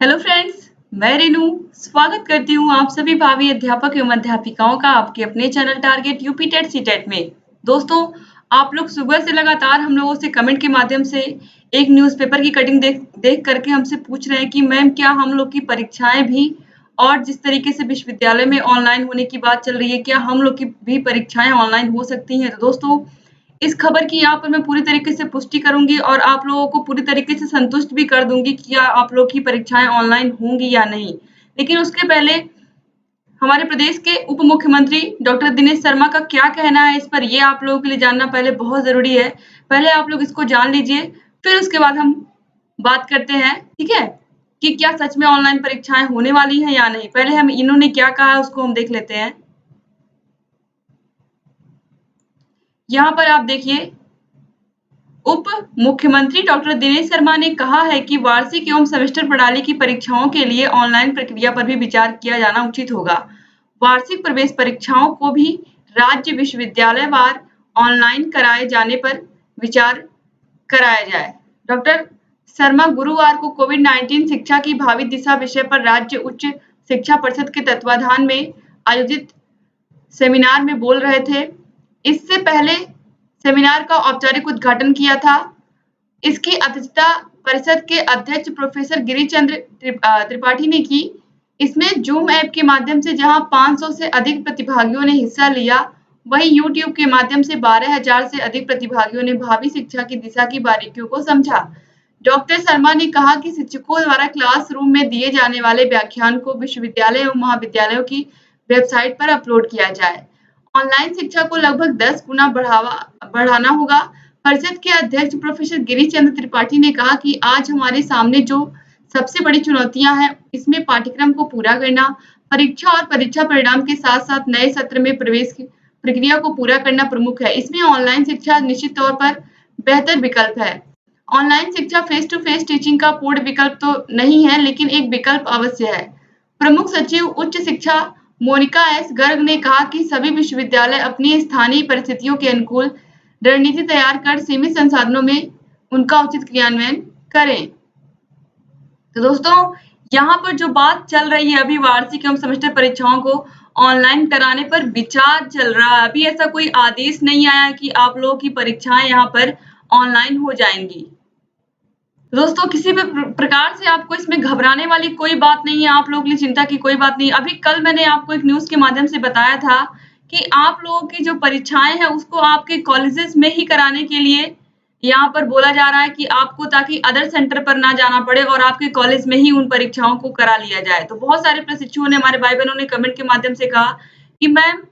Hello friends, मैं रेनू स्वागत करती हूँ आप सभी भावी अध्यापक एवं अध्यापिकाओं का आपके अपने channel target UP TET CTET में। दोस्तों, आप लोग सुबह से लगातार हम लोगों से कमेंट के माध्यम से एक न्यूज़पेपर की कटिंग देख देख करके हमसे पूछ रहे हैं कि मैम क्या हम लोग की परीक्षाएं भी और जिस तरीके से विश्वविद्यालय में ऑनलाइन होने की बात चल रही है, क्या हम लोग की भी परीक्षाएं ऑनलाइन हो सकती हैं? तो दोस्तों, इस खबर की यहाँ पर मैं पूरी तरीके से पुष्टि करूँगी और आप लोगों को पूरी तरीके से संतुष्ट भी कर दूँगी कि क्या आप लोग की परीक्षाएँ ऑनलाइन होंगी या नहीं। लेकिन उसके पहले हमारे प्रदेश के उप मुख्यमंत्री डॉक्टर दिनेश शर्मा का क्या कहना है इस पर, ये आप लोगों के लिए जानना पहले बहुत ज़रूरी है। पहले आप लोग इसको जान लीजिए, फिर उसके बाद हम बात करते हैं, ठीक है? कि क्या सच में ऑनलाइन परीक्षाएँ होने वाली हैं या नहीं। पहले हम इन्होंने क्या कहा है उसको हम देख लेते हैं। यहाँ पर आप देखिए, उप मुख्यमंत्री डॉक्टर दिनेश शर्मा ने कहा है कि वार्षिक एवं सेमेस्टर प्रणाली की परीक्षाओं के लिए ऑनलाइन प्रक्रिया पर भी विचार किया जाना उचित होगा। वार्षिक प्रवेश परीक्षाओं को भी राज्य विश्वविद्यालयवार ऑनलाइन कराए जाने पर विचार कराया जाए। डॉक्टर शर्मा गुरुवार को कोविड-19 शिक्षा की भावी दिशा विषय पर राज्य उच्च शिक्षा परिषद के तत्वाधान में आयोजित सेमिनार में बोल रहे थे। इससे पहले सेमिनार का औपचारिक उद्घाटन किया था। इसकी अध्यक्षता परिषद के अध्यक्ष प्रोफेसर गिरिचंद्र त्रिपाठी ने की। इसमें जूम ऐप के माध्यम से जहां 500 से अधिक प्रतिभागियों ने हिस्सा लिया, वहीं यूट्यूब के माध्यम से 12,000 से अधिक प्रतिभागियों ने भावी शिक्षा की दिशा की बारीकियों को समझा। डॉक्टर शर्मा ने कहा कि शिक्षकों द्वारा क्लासरूम में दिए जाने वाले व्याख्यान को विश्वविद्यालय एवं महाविद्यालयों की वेबसाइट पर अपलोड किया जाए। ऑनलाइन शिक्षा को लगभग 10 गुना बढ़ाना होगा। परिषद के अध्यक्ष प्रोफेसर गिरिचंद्र त्रिपाठी ने कहा कि आज हमारे सामने जो सबसे बड़ी चुनौतियां हैं, इसमें पाठ्यक्रम को पूरा करना, परीक्षा और परीक्षा परिणाम के साथ-साथ नए सत्र में प्रवेश की प्रक्रिया को पूरा करना प्रमुख है। इसमें ऑनलाइन शिक्षा निश्चित तौर पर बेहतर विकल्प है। ऑनलाइन शिक्षा फेस टू फेस टीचिंग का पूर्ण विकल्प तो नहीं है, लेकिन एक विकल्प अवश्य है। प्रमुख सचिव उच्च शिक्षा मोनिका एस गर्ग ने कहा कि सभी विश्वविद्यालय अपनी स्थानीय परिस्थितियों के अनुकूल रणनीति तैयार कर सीमित संसाधनों में उनका उचित क्रियान्वयन करें। तो दोस्तों, यहाँ पर जो बात चल रही है, अभी वार्षिक एवं सेमेस्टर परीक्षाओं को ऑनलाइन कराने पर विचार चल रहा है। अभी ऐसा कोई आदेश नहीं आया कि आप लोगों की परीक्षाएं यहाँ पर ऑनलाइन हो जाएंगी। दोस्तों, किसी भी प्रकार से आपको इसमें घबराने वाली कोई बात नहीं है, आप लोगों के लिए चिंता की कोई बात नहीं। अभी कल मैंने आपको एक न्यूज़ के माध्यम से बताया था कि आप लोगों की जो परीक्षाएँ हैं, उसको आपके कॉलेजेस में ही कराने के लिए यहाँ पर बोला जा रहा है कि आपको, ताकि अदर सेंटर पर ना जाना पड़े और आपके कॉलेज में ही उन परीक्षाओं को करा लिया जाए। तो बहुत सारे प्रशिक्षुओं ने, हमारे भाई-बहनों ने कमेंट के माध्यम से कहा कि मैम,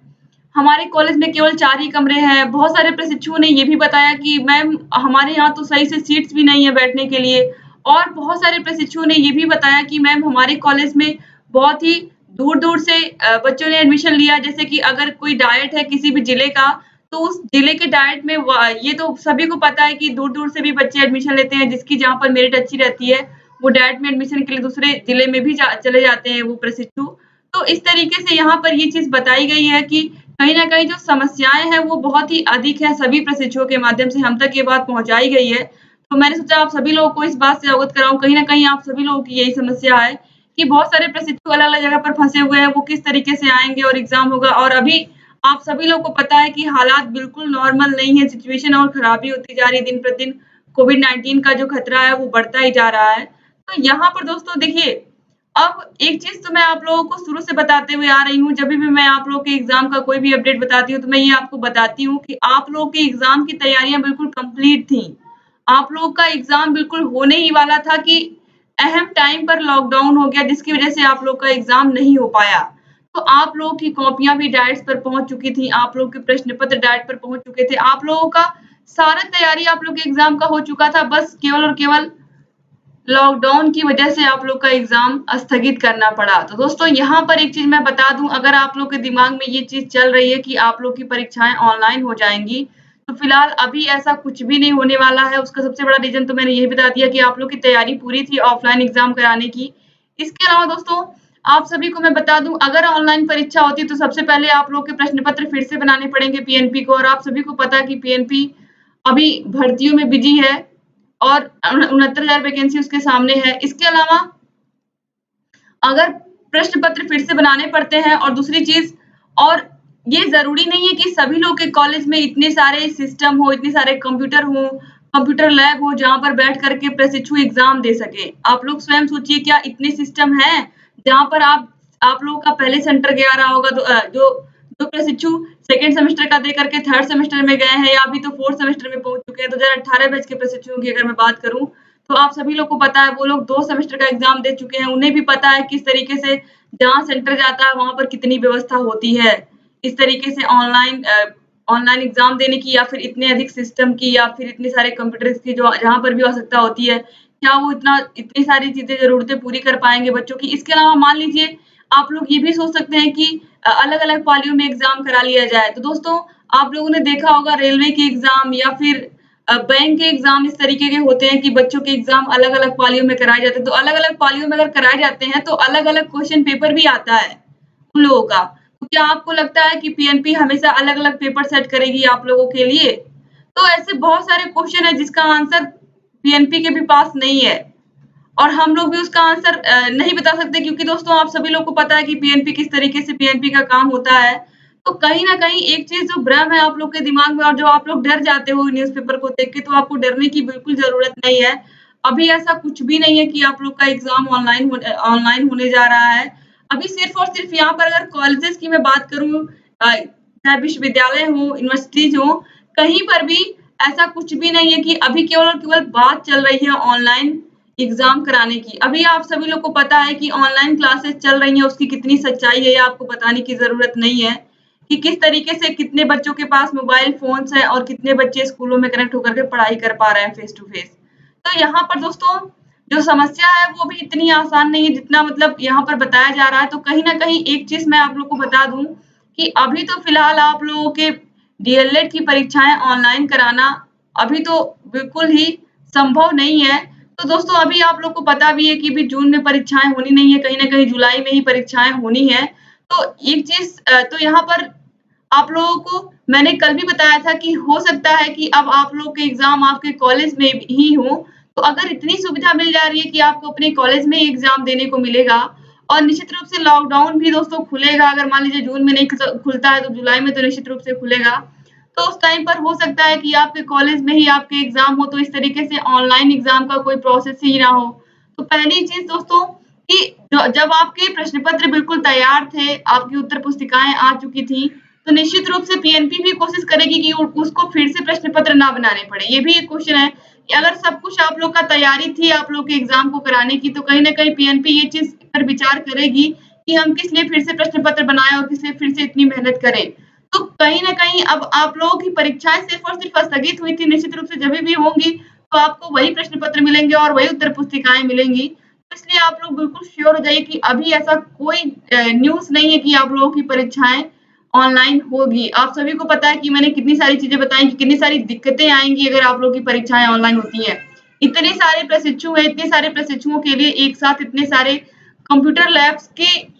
हमारे कॉलेज में केवल 4 ही कमरे हैं। बहुत सारे प्रशिक्षुओं ने ये भी बताया कि मैम, हमारे यहाँ तो सही से सीट्स भी नहीं है बैठने के लिए। और बहुत सारे प्रशिक्षुओं ने ये भी बताया कि मैम, हमारे कॉलेज में बहुत ही दूर-दूर से बच्चों ने एडमिशन लिया। जैसे कि अगर कोई डायट है किसी भी जिले का, तो उस जिले के डायट में ये तो सभी को पता है कि दूर-दूर से भी बच्चे एडमिशन लेते हैं, जिसकी जहाँ पर मेरिट अच्छी रहती है, वो डायट में एडमिशन के लिए दूसरे जिले में भी चले जाते हैं वो प्रशिक्षु। तो इस तरीके से यहाँ पर ये चीज़ बताई गई है कि कहीं न कहीं जो समस्याएँ हैं, वो बहुत ही अधिक हैं। सभी प्रशिक्षुओं के माध्यम से हम तक ये बात पहुँचाई गई है। तो मैंने सोचा आप सभी लोगों को इस बात से अवगत कराऊँ। कहीं न कहीं आप सभी लोगों की यही समस्या है कि बहुत सारे प्रशिक्षु अलग-अलग जगह पर फँसे हुए हैं, वो किस तरीके से आएँगे और एग्ज़ाम होगा। और अभी आप सभी लोगों को पता है कि हालात बिल्कुल नॉर्मल नहीं है, सिचुएशन और खराबी होती जा रही है दिन-प्रतिदिन। कोविड-19 का जो खतरा है, वो बढ़ता ही जा रहा है। तो यहाँ पर दोस्तों देखिए, अब एक चीज़ तो मैं आप लोगों को शुरू से बताते हुए आ रही हूँ, जभी भी मैं आप लोगों के एग्ज़ाम का कोई भी अपडेट बताती हूँ, तो मैं ये आपको बताती हूँ कि आप लोगों के एग्ज़ाम की तैयारियाँ बिल्कुल कंप्लीट थीं। आप लोगों का एग्ज़ाम बिल्कुल होने ही वाला था कि अहम टाइम पर लॉकडाउन हो गया, जिसकी वज़ह से आप लोग का एग्ज़ाम नहीं हो पाया। तो आप लोगों की कॉपियाँ भी डायट्स पर पहुँच चुकी थी, आप लोगों के प्रश्न पत्र डायट पर पहुँच चुके थे। आप लोगों का सारा तैयारी आप लोग के एग्ज़ाम का हो चुका था, बस केवल और केवल लॉकडाउन की वजह से आप लोग का एग्ज़ाम स्थगित करना पड़ा। तो दोस्तों, यहाँ पर एक चीज़ मैं बता दूँ, अगर आप लोग के दिमाग में ये चीज़ चल रही है कि आप लोग की परीक्षाएँ ऑनलाइन हो जाएँगी, तो फिलहाल अभी ऐसा कुछ भी नहीं होने वाला है। उसका सबसे बड़ा रीज़न तो मैंने यही बता दिया कि आप लोग की तैयारी पूरी थी ऑफ़लाइन एग्ज़ाम कराने की। इसके अलावा दोस्तों, आप सभी को मैं बता दूँ, अगर ऑनलाइन परीक्षा होती तो सबसे पहले आप लोग के प्रश्न पत्र फिर से बनाने पड़ेंगे पीएनपी को, और आप सभी को पता है कि पीएनपी अभी भर्तियों में बिज़ी है और 69,000 वैकेंसी उसके सामने है। इसके अलावा अगर प्रश्न पत्र फिर से बनाने पड़ते हैं और दूसरी चीज़ और ये ज़रूरी नहीं है कि सभी लोग के कॉलेज में इतने सारे सिस्टम हो, इतने सारे कंप्यूटर हो, कंप्यूटर लैब हो जहाँ पर बैठ कर के प्रशिक्षु एग्ज़ाम दे सकें। आप लोग स्वयं सोचिए क्या इतने सिस्टम हैं जहाँ पर आप लोगों का पहले सेंटर गया रहा होगा जो जो प्रशिक्षु सेकंड सेमेस्टर का दे करके थर्ड सेमेस्टर में गए हैं या अभी तो फोर्थ सेमेस्टर में पहुँच चुके हैं। 2018 बैच के प्रशिक्षुओं की अगर मैं बात करूँ, तो आप सभी लोग को पता है वो लोग 2 सेमेस्टर का एग्ज़ाम दे चुके हैं। उन्हें भी पता है किस तरीके से जहाँ सेंटर जाता है वहाँ पर कितनी व्यवस्था होती है। इस तरीके से ऑनलाइन एग्ज़ाम देने की या फिर इतने अधिक सिस्टम की या फिर इतने सारे कंप्यूटर्स की जो जहाँ पर भी आवश्यकता होती है, क्या वो इतनी सारी चीज़ें ज़रूरतें पूरी कर पाएँगे बच्चों की? इसके अलावा मान लीजिए आप लोग ये भी सोच सकते हैं कि अलग-अलग पालियों में एग्ज़ाम करा लिया जाए। तो दोस्तों आप लोगों ने देखा होगा रेलवे के एग्ज़ाम या फिर बैंक के एग्ज़ाम इस तरीके के होते हैं कि बच्चों के एग्ज़ाम अलग-अलग पालियों में कराए जाते हैं। तो अलग-अलग पालियों में अगर कराए जाते हैं तो अलग-अलग क्वेश्चन पेपर भी आता है उन लोगों का। तो क्या आपको लगता है कि पीएनपी हमेशा अलग-अलग पेपर सेट करेगी आप लोगों के लिए? तो ऐसे बहुत सारे क्वेश्चन हैं जिसका आंसर पीएनपी के भी पास नहीं है। और हम लोग भी उसका आंसर नहीं बता सकते क्योंकि दोस्तों आप सभी लोग को पता है कि पीएनपी किस तरीके से पीएनपी का काम होता है। तो कहीं न कहीं एक चीज़ जो भ्रम है आप लोग के दिमाग में और जो आप लोग डर जाते हो न्यूज़पेपर को देख के, तो आपको डरने की बिल्कुल ज़रूरत नहीं है। अभी ऐसा कुछ भी नहीं है कि आप लोग का एग्ज़ाम ऑनलाइन होने जा रहा है। अभी सिर्फ़ और सिर्फ़ यहाँ पर अगर कॉलेजेस की मैं बात करूँ चाहे विश्वविद्यालय हो, यूनिवर्सिटीज़ हो, कहीं पर भी ऐसा कुछ भी नहीं है कि अभी केवल और केवल बात चल रही है ऑनलाइन एग्ज़ाम कराने की। अभी आप सभी लोग को पता है कि ऑनलाइन क्लासेस चल रही हैं, उसकी कितनी सच्चाई है, ये आपको बताने की ज़रूरत नहीं है, कि किस तरीके से कितने बच्चों के पास मोबाइल फ़ोन्स हैं और कितने बच्चे स्कूलों में कनेक्ट होकर के पढ़ाई कर पा रहे हैं फ़ेस टू फ़ेस। तो यहाँ पर दोस्तों, जो समस्या है वो भी इतनी आसान नहीं है जितना मतलब यहाँ पर बताया जा रहा है। तो कहीं न कहीं एक चीज़ मैं आप लोग को बता दूँ कि अभी तो फ़िलहाल आप लोगों के डीएलएड की परीक्षाएँ ऑनलाइन कराना अभी तो बिल्कुल ही संभव नहीं है। तो दोस्तों अभी आप लोग को पता भी है कि अभी जून में परीक्षाएँ होनी नहीं है, कहीं न कहीं जुलाई में ही परीक्षाएँ होनी है। तो एक चीज़ तो यहाँ पर आप लोगों को मैंने कल भी बताया था कि हो सकता है कि अब आप लोग के एग्ज़ाम आपके कॉलेज में ही हो, तो अगर इतनी सुविधा मिल जा रही है कि आपको अपने कॉलेज में ही एग्ज़ाम देने को मिलेगा और निश्चित रूप से लॉकडाउन भी दोस्तों खुलेगा, अगर मान लीजिए जून में नहीं खुलता है तो जुलाई में तो निश्चित रूप से खुलेगा। तो उस टाइम पर हो सकता है कि आपके कॉलेज में ही आपके एग्ज़ाम हो, तो इस तरीके से ऑनलाइन एग्ज़ाम का कोई प्रोसेस ही ना हो। तो पहली चीज़ दोस्तों कि जब आपके प्रश्न पत्र बिल्कुल तैयार थे, आपकी उत्तर पुस्तिकाएँ आ चुकी थी, तो निश्चित रूप से पीएनपी भी कोशिश करेगी कि उ उसको फिर से प्रश्न पत्र ना बनाने पड़े। ये भी एक क्वेश्चन है कि अगर सब कुछ आप लोग का तैयारी थी आप लोग के एग्ज़ाम को कराने की, तो कहीं न कहीं पीएनपी ये चीज़ पर विचार करेगी कि हम किस लिए फिर से प्रश्न पत्र बनाएँ और किस लिए फिर से इतनी मेहनत करें। तो कहीं न कहीं अब आप लोगों की परीक्षाएँ सिर्फ़ और सिर्फ़ स्थगित हुई थी, निश्चित रूप से जभी भी होंगी, तो आपको वही प्रश्न पत्र मिलेंगे और वही उत्तर पुस्तिकाएँ मिलेंगी। तो इसलिए आप लोग बिल्कुल श्योर हो जाइए कि अभी ऐसा कोई न्यूज़ नहीं है कि आप लोगों की परीक्षाएँ ऑनलाइन होगी। आप सभी को पता है कि मैंने कितनी सारी चीज़ें बताई कि कितनी सारी दिक्कतें आएँगी अगर आप लोगों की परीक्षाएँ ऑनलाइन होती हैं। इतने सारे प्रशिक्षु हैं, इतने सारे प्रशिक्षुओं के लिए एक साथ इतने सारे कंप्यूटर लैब्स की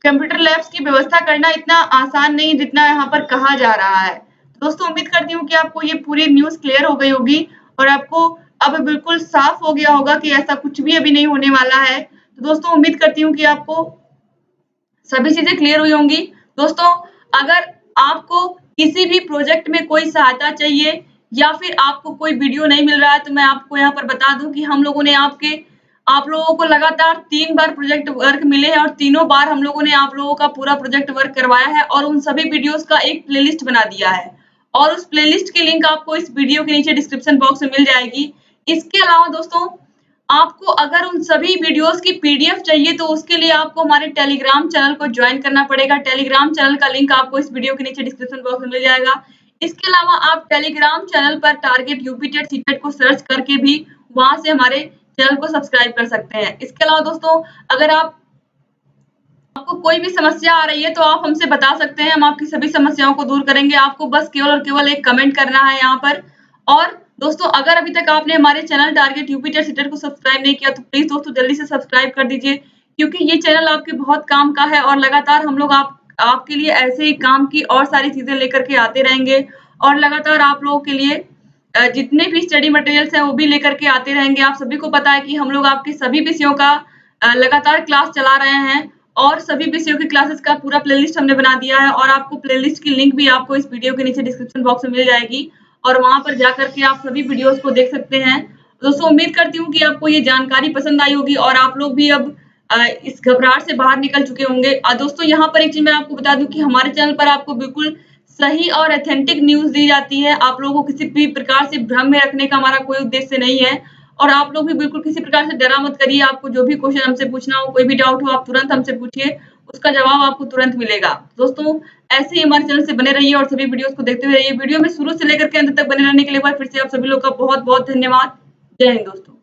कंप्यूटर लैब्स की व्यवस्था करना इतना आसान नहीं जितना यहाँ पर कहा जा रहा है। दोस्तों उम्मीद करती हूँ कि आपको ये पूरी न्यूज़ क्लियर हो गई होगी और आपको अब बिल्कुल साफ़ हो गया होगा कि ऐसा कुछ भी अभी नहीं होने वाला है। तो दोस्तों उम्मीद करती हूँ कि आपको सभी चीज़ें क्लियर हुई होंगी। दोस्तों, अगर आपको किसी भी प्रोजेक्ट में कोई सहायता चाहिए या फिर आपको कोई वीडियो नहीं मिल रहा है, तो मैं आपको यहाँ पर बता दूँ कि हम लोगों ने आप लोगों को लगातार 3 बार प्रोजेक्ट वर्क मिले हैं और तीनों बार हम लोगों ने आप लोगों का पूरा प्रोजेक्ट वर्क करवाया है और उन सभी वीडियोज़ का एक प्लेलिस्ट बना दिया है। और उस प्लेलिस्ट की लिंक आपको इस वीडियो के नीचे डिस्क्रिप्शन बॉक्स में मिल जाएगी। इसके अलावा दोस्तों आपको अगर उन सभी वीडियोज़ की पीडीएफ चाहिए तो उसके लिए आपको हमारे टेलीग्राम चैनल को जॉइन करना पड़ेगा। टेलीग्राम चैनल का लिंक आपको इस वीडियो के नीचे डिस्क्रिप्शन बॉक्स में मिल जाएगा। इसके अलावा आप टेलीग्राम चैनल पर टारगेट यूपी टेट सीटेट को सर्च करके भी वहाँ से हमारे चैनल को सब्सक्राइब कर सकते हैं। इसके अलावा दोस्तों अगर आपको कोई भी समस्या आ रही है तो आप हमसे बता सकते हैं, हम आपकी सभी समस्याओं को दूर करेंगे। आपको बस केवल और केवल एक कमेंट करना है यहाँ पर। और दोस्तों अगर अभी तक आपने हमारे channel target UP TET CTET को सब्सक्राइब नहीं किया तो प्लीज़ दोस्तों जल्दी से सब्सक्राइब कर दीजिए क्योंकि ये चैनल आपके बहुत काम का है और लगातार हम लोग आपके लिए ऐसे ही काम की और सारी चीज़ें लेकर के आते रहेंगे और लगातार आप लोगों के लिए जितने भी स्टडी मटेरियल्स हैं वो भी लेकर के आते रहेंगे। आप सभी को पता है कि हम लोग आपके सभी विषयों का लगातार क्लास चला रहे हैं और सभी विषयों की क्लासेस का पूरा प्लेलिस्ट हमने बना दिया है और आपको प्लेलिस्ट की लिंक भी आपको इस वीडियो के नीचे डिस्क्रिप्शन बॉक्स में मिल जाएगी और वहाँ पर जाकर के आप सभी वीडियोस को देख सकते हैं। दोस्तों उम्मीद करती हूँ कि आपको ये जानकारी पसंद आई होगी और आप लोग भी अब इस घबराहट से बाहर निकल चुके होंगे। दोस्तों यहाँ पर एक चीज़ मैं आपको बता दूँ कि हमारे चैनल पर आपको बिल्कुल सही और ऑथेंटिक न्यूज़ दी जाती है। आप लोगों को किसी भी प्रकार से भ्रम में रखने का हमारा कोई उद्देश्य नहीं है और आप लोग भी बिल्कुल किसी प्रकार से डरा मत करिए। आपको जो भी क्वेश्चन हमसे पूछना हो, कोई भी डाउट हो, आप तुरंत हमसे पूछिए, उसका जवाब आपको तुरंत मिलेगा। दोस्तों ऐसे ही हमारे चैनल से बने रहिए और सभी वीडियोस को देखते हुए रहिए। वीडियो में शुरू से लेकर के अंत तक बने रहने के लिए एक बार फिर से आप सभी लोग का बहुत-बहुत धन्यवाद। जय हिंद दोस्तों।